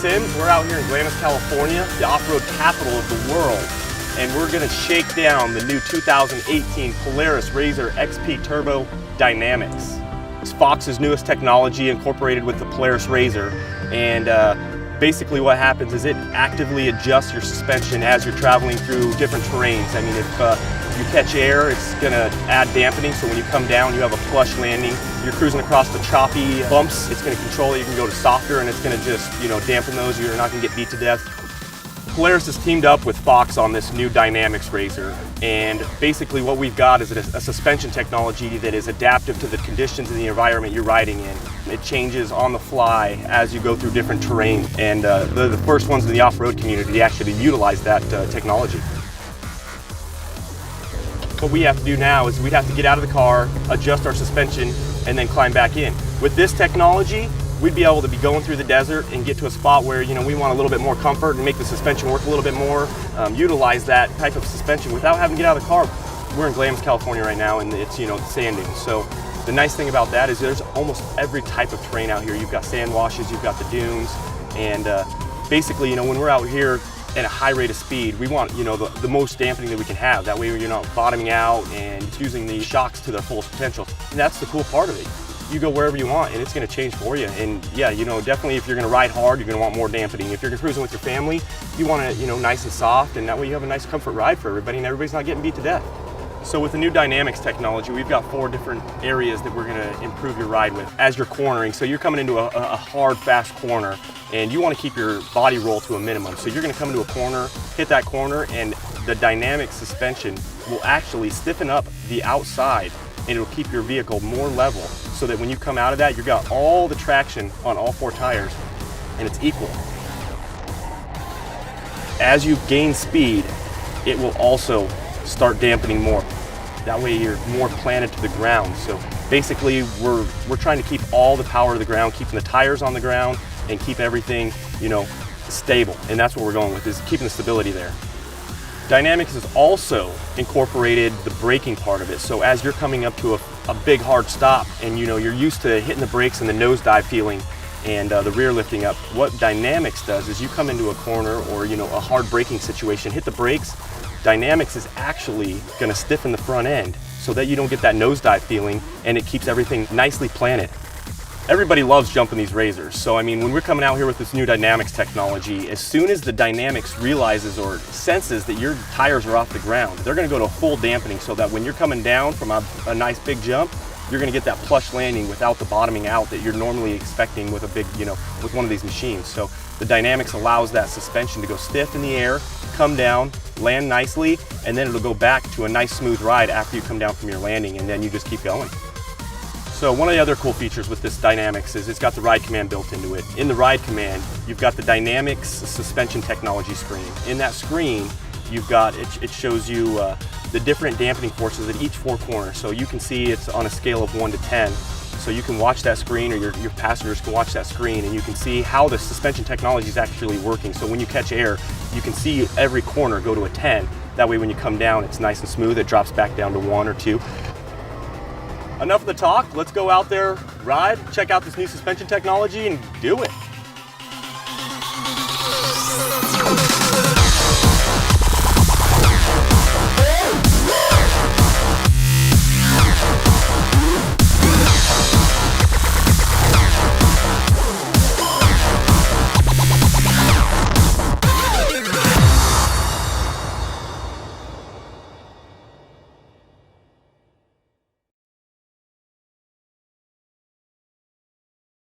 Sims. We're out here in DYNAMIX, California, the off-road capital of the world. And we're gonna shake down the new 2018 Polaris RZR XP Turbo DYNAMIX. It's Fox's newest technology incorporated with the Polaris RZR. And basically what happens is it actively adjusts your suspension as you're traveling through different terrains. I mean, if you catch air, it's gonna add dampening, so when you come down, you have a flush landing. You're cruising across the choppy bumps, it's gonna control it. You can go to softer and it's gonna just, dampen those. You're not gonna get beat to death. Polaris has teamed up with Fox on this new DYNAMIX RZR, and basically what we've got is a suspension technology that is adaptive to the conditions and the environment you're riding in. It changes on the fly as you go through different terrain, and they're the first ones in the off-road community to actually utilize that technology. What we have to do now is we'd have to get out of the car, adjust our suspension, and then climb back in. With this technology, we'd be able to be going through the desert and get to a spot where we want a little bit more comfort and make the suspension work a little bit more, utilize that type of suspension without having to get out of the car. We're in DYNAMIX, California right now, and it's sand dunes. So the nice thing about that is there's almost every type of terrain out here. You've got sand washes, you've got the dunes, and basically when we're out here at a high rate of speed, we want the most dampening that we can have. That way you're not bottoming out and it's using the shocks to their fullest potential. And that's the cool part of it. You go wherever you want and it's gonna change for you. And yeah, definitely if you're gonna ride hard, you're gonna want more dampening. If you're cruising with your family, you want it nice and soft, and that way you have a nice comfort ride for everybody and everybody's not getting beat to death. So with the new DYNAMIX technology, we've got 4 different areas that we're gonna improve your ride with as you're cornering. So you're coming into a hard, fast corner, and you wanna keep your body roll to a minimum. So you're gonna come into a corner, hit that corner, and the DYNAMIX suspension will actually stiffen up the outside, and it'll keep your vehicle more level, so that when you come out of that, you've got all the traction on all 4 tires, and it's equal. As you gain speed, it will also start dampening more. That way you're more planted to the ground. So basically we're trying to keep all the power to the ground, keeping the tires on the ground and keep everything, stable. And that's what we're going with, is keeping the stability there. DYNAMIX has also incorporated the braking part of it. So as you're coming up to a big hard stop and you're used to hitting the brakes and the nosedive feeling and the rear lifting up, what DYNAMIX does is you come into a corner or a hard braking situation, hit the brakes, DYNAMIX is actually going to stiffen the front end so that you don't get that nosedive feeling, and it keeps everything nicely planted. Everybody loves jumping these RZRs, so I mean, when we're coming out here with this new DYNAMIX technology, as soon as the DYNAMIX realizes or senses that your tires are off the ground, they're going to go to full dampening, so that when you're coming down from a nice big jump, you're going to get that plush landing without the bottoming out that you're normally expecting with a big, with one of these machines. So the DYNAMIX allows that suspension to go stiff in the air, come down, land nicely, and then it'll go back to a nice smooth ride after you come down from your landing, and then you just keep going. So one of the other cool features with this DYNAMIX is it's got the ride command built into it. In the ride command, you've got the DYNAMIX suspension technology screen. In that screen, you've got, it shows you the different dampening forces at each 4 corners. So you can see it's on a scale of 1 to 10. So you can watch that screen, or your passengers can watch that screen, and you can see how the suspension technology is actually working. So when you catch air, you can see every corner go to a 10. That way when you come down, it's nice and smooth. It drops back down to 1 or 2. Enough of the talk. Let's go out there, ride, check out this new suspension technology, and do it.